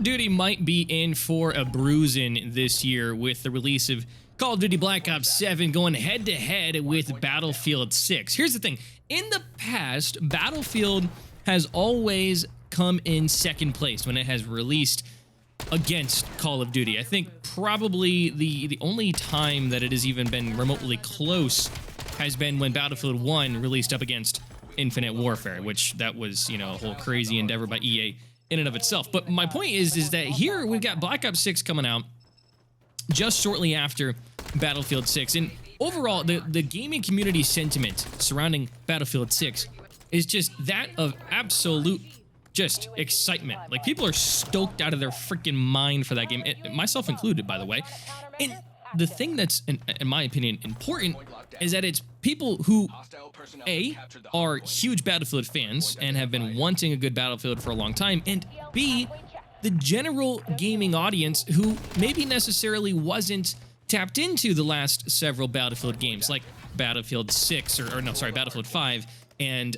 of Duty might be in for a bruising this year with the release of Call of Duty Black Ops 7 going head-to-head with Battlefield 6. Here's the thing. In the past, Battlefield has always come in second place when it has released against Call of Duty. I think probably the only time that it has even been remotely close has been when Battlefield 1 released up against Infinite Warfare, which that was, you know, a whole crazy endeavor by EA in and of itself. But my point is that here we've got Black Ops 6 coming out just shortly after Battlefield 6. And overall, the gaming community sentiment surrounding Battlefield 6 is just that of absolute just excitement. Like, people are stoked out of their freaking mind for that game, myself included, by the way. And the thing that's, in my opinion, important is that it's people who, A, are huge Battlefield fans and have been wanting a good Battlefield for a long time, and B, the general gaming audience who maybe necessarily wasn't tapped into the last several Battlefield games, like Battlefield 6, or no, sorry, Battlefield 5, and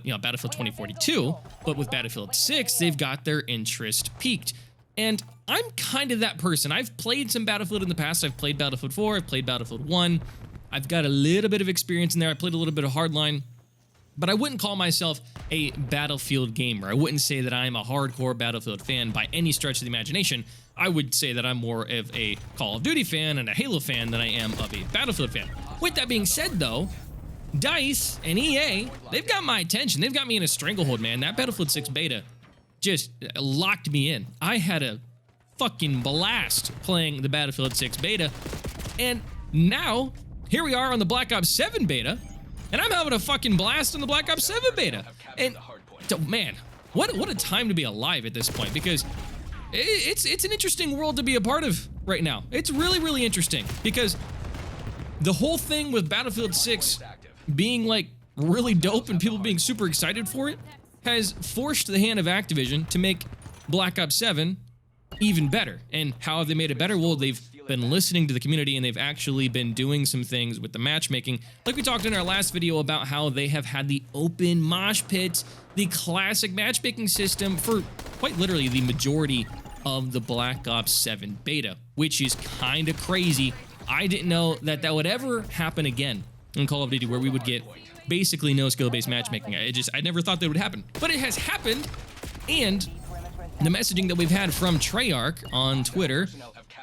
you know, Battlefield 2042, but with Battlefield 6, they've got their interest piqued. And I'm kind of that person. I've played some Battlefield in the past. I've played Battlefield 4, I've played Battlefield 1. I've got a little bit of experience in there. I played a little bit of Hardline, but I wouldn't call myself a Battlefield gamer. I wouldn't say that I'm a hardcore Battlefield fan by any stretch of the imagination. I would say that I'm more of a Call of Duty fan and a Halo fan than I am of a Battlefield fan. With that being said, though, DICE and EA, they've got my attention. They've got me in a stranglehold, man. That Battlefield 6 beta just locked me in. I had a fucking blast playing the Battlefield 6 beta, and now here we are on the Black Ops 7 beta, and I'm having a fucking blast on the Black Ops 7 beta. And man, what a time to be alive at this point, because it's an interesting world to be a part of right now. It's really, really interesting, because the whole thing with Battlefield 6 being like really dope and people being super excited for it has forced the hand of Activision to make Black Ops 7 even better. And how have they made it better? Well, they've been listening to the community, and they've actually been doing some things with the matchmaking. Like we talked in our last video about how they have had the open mosh pits, the classic matchmaking system for quite literally the majority of the Black Ops 7 beta, which is kind of crazy. I didn't know that that would ever happen again in Call of Duty, where we would get basically no skill-based matchmaking. I never thought that would happen, but it has happened. And the messaging that we've had from Treyarch on Twitter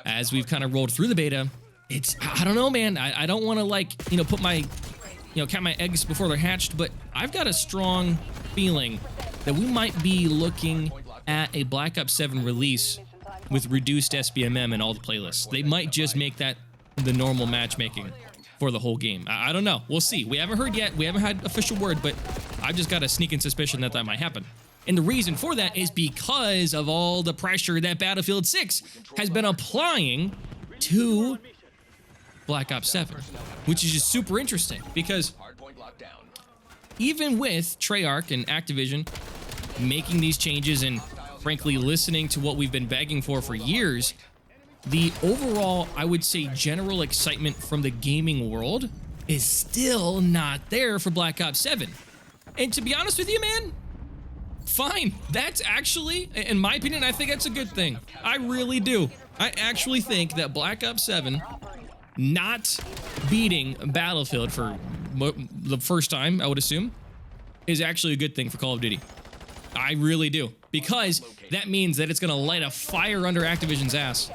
as we've kind of rolled through the beta, it's, I don't know, man. I don't want to, like, you know, put my, you know, count my eggs before they're hatched, but I've got a strong feeling that we might be looking at a Black Ops 7 release with reduced SBMM in all the playlists. They might just make that the normal matchmaking for the whole game. I don't know. We'll see. We haven't heard yet. We haven't had official word, but I've just got a sneaking suspicion that that might happen. And the reason for that is because of all the pressure that Battlefield 6 has been applying to Black Ops 7, which is just super interesting, because even with Treyarch and Activision making these changes and frankly listening to what we've been begging for years, the overall, I would say, general excitement from the gaming world is still not there for Black Ops 7. And to be honest with you, man, fine. That's actually, in my opinion, I think that's a good thing. I really do. I actually think that Black Ops 7 not beating Battlefield for the first time, I would assume, is actually a good thing for Call of Duty. I really do. Because that means that it's going to light a fire under Activision's ass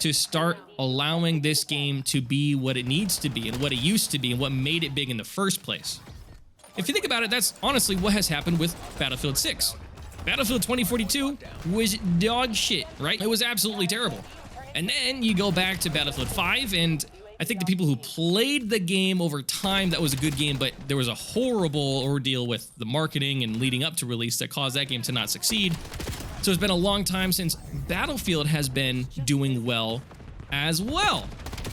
to start allowing this game to be what it needs to be and what it used to be and what made it big in the first place. If you think about it, that's honestly what has happened with Battlefield 6. Battlefield 2042 was dog shit, right? It was absolutely terrible. And then you go back to Battlefield 5, and I think the people who played the game over time, that was a good game, but there was a horrible ordeal with the marketing and leading up to release that caused that game to not succeed. So it's been a long time since Battlefield has been doing well as well.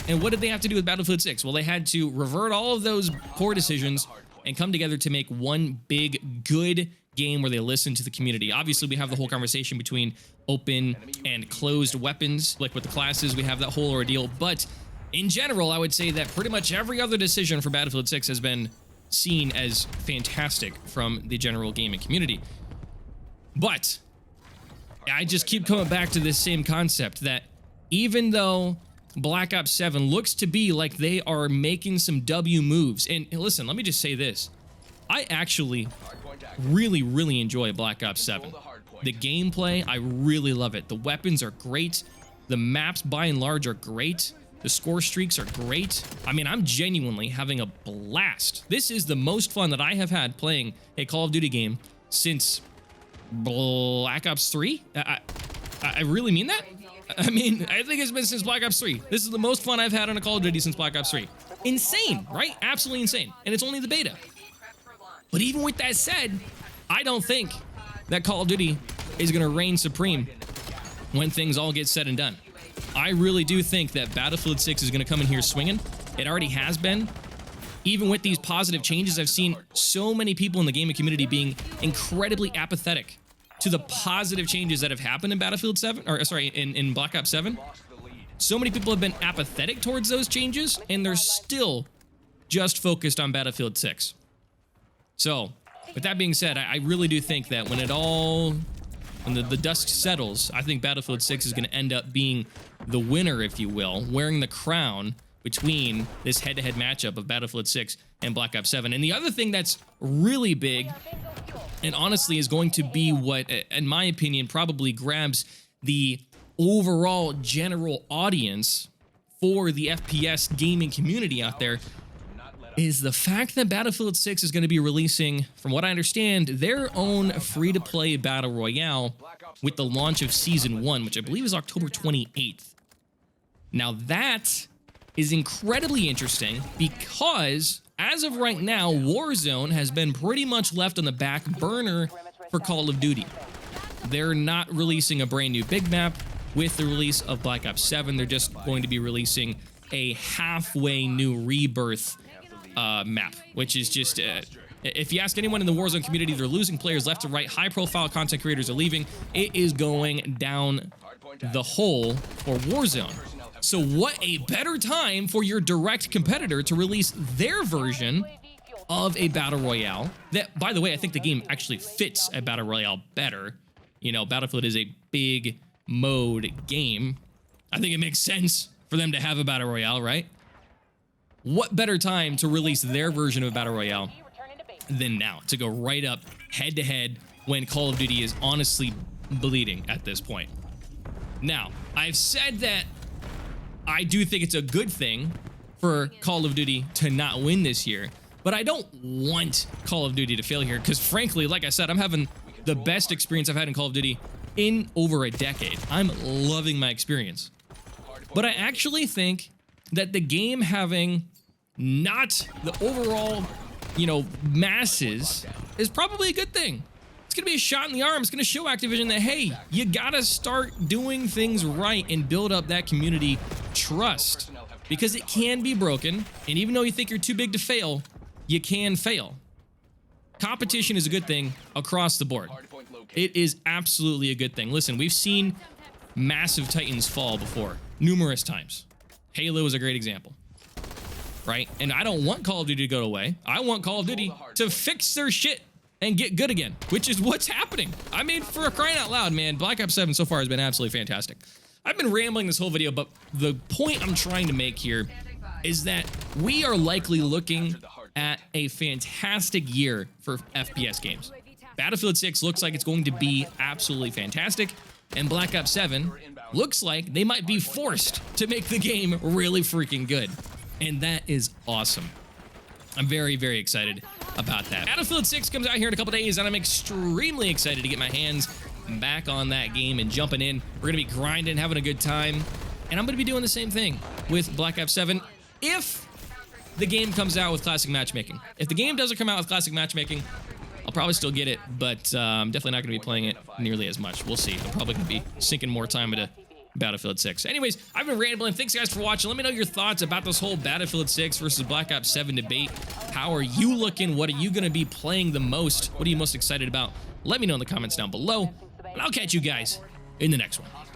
And what did they have to do with Battlefield 6? Well, they had to revert all of those poor decisions and come together to make one big, good game where they listen to the community. Obviously, we have the whole conversation between open and closed weapons, like with the classes, we have that whole ordeal. But in general, I would say that pretty much every other decision for Battlefield 6 has been seen as fantastic from the general gaming community. But I just keep coming back to this same concept that even though Black Ops 7 looks to be like they are making some W moves, and listen, let me just say this. I actually really enjoy Black Ops 7. The gameplay, I really love it. The weapons are great. The maps, by and large, are great. The score streaks are great. I mean, I'm genuinely having a blast. This is the most fun that I have had playing a Call of Duty game since Black Ops 3. I really mean that. I mean, I think it's been since Black Ops 3. This is the most fun I've had on a Call of Duty since Black Ops 3. Insane, right? Absolutely insane. And it's only the beta. But even with that said, I don't think that Call of Duty is going to reign supreme when things all get said and done. I really do think that Battlefield 6 is going to come in here swinging. It already has been. Even with these positive changes, I've seen so many people in the gaming community being incredibly apathetic to the positive changes that have happened in Battlefield 7, or sorry, in Black Ops 7. So many people have been apathetic towards those changes, and they're still just focused on Battlefield 6. So, with that being said, I really do think that when the dust settles, I think Battlefield 6 is going to end up being the winner, if you will, wearing the crown between this head-to-head matchup of Battlefield 6 and Black Ops 7. And the other thing that's really big, and honestly is going to be what, in my opinion, probably grabs the overall general audience for the FPS gaming community out there, is the fact that Battlefield 6 is going to be releasing, from what I understand, their own free-to-play battle royale with the launch of Season 1, which I believe is October 28th. Now that is incredibly interesting because, as of right now, Warzone has been pretty much left on the back burner for Call of Duty. They're not releasing a brand new big map with the release of Black Ops 7. They're just going to be releasing a halfway new rebirth map, which is just, if you ask anyone in the Warzone community, they're losing players left to right. High-profile content creators are leaving. It is going down the hole for Warzone. So what a better time for your direct competitor to release their version of a battle royale that, by the way, I think the game actually fits a battle royale better. You know, Battlefield is a big mode game. I think it makes sense for them to have a battle royale, right? What better time to release their version of a battle royale than now, to go right up head-to-head when Call of Duty is honestly bleeding at this point. Now, I've said that I do think it's a good thing for Call of Duty to not win this year, but I don't want Call of Duty to fail here because, frankly, like I said, I'm having the best experience I've had in Call of Duty in over a decade. I'm loving my experience. But I actually think that the game having not the overall, masses is probably a good thing. It's going to be a shot in the arm. It's going to show Activision that, hey, you got to start doing things right and build up that community trust, because it can be broken. And even though you think you're too big to fail, you can fail. Competition is a good thing across the board. It is absolutely a good thing. Listen, we've seen massive titans fall before, numerous times. Halo is a great example, right? And I don't want Call of Duty to go away. I want Call of Duty to fix their shit and get good again, which is what's happening. I mean, for crying out loud, man, Black Ops 7 so far has been absolutely fantastic. I've been rambling this whole video, but the point I'm trying to make here is that we are likely looking at a fantastic year for FPS games. Battlefield 6 looks like it's going to be absolutely fantastic, and Black Ops 7 looks like they might be forced to make the game really freaking good. And that is awesome. I'm very, very excited about that. Battlefield 6 comes out here in a couple days, and I'm extremely excited to get my hands back on that game and jumping in. We're going to be grinding, having a good time, and I'm going to be doing the same thing with Black Ops 7 if the game comes out with classic matchmaking. If the game doesn't come out with classic matchmaking, I'll probably still get it, but I'm definitely not going to be playing it nearly as much. We'll see. I'm probably going to be sinking more time into Battlefield 6. Anyways, I've been rambling. Thanks, guys, for watching. Let me know your thoughts about this whole Battlefield 6 versus Black Ops 7 debate. How are you looking? What are you going to be playing the most? What are you most excited about? Let me know in the comments down below, and I'll catch you guys in the next one.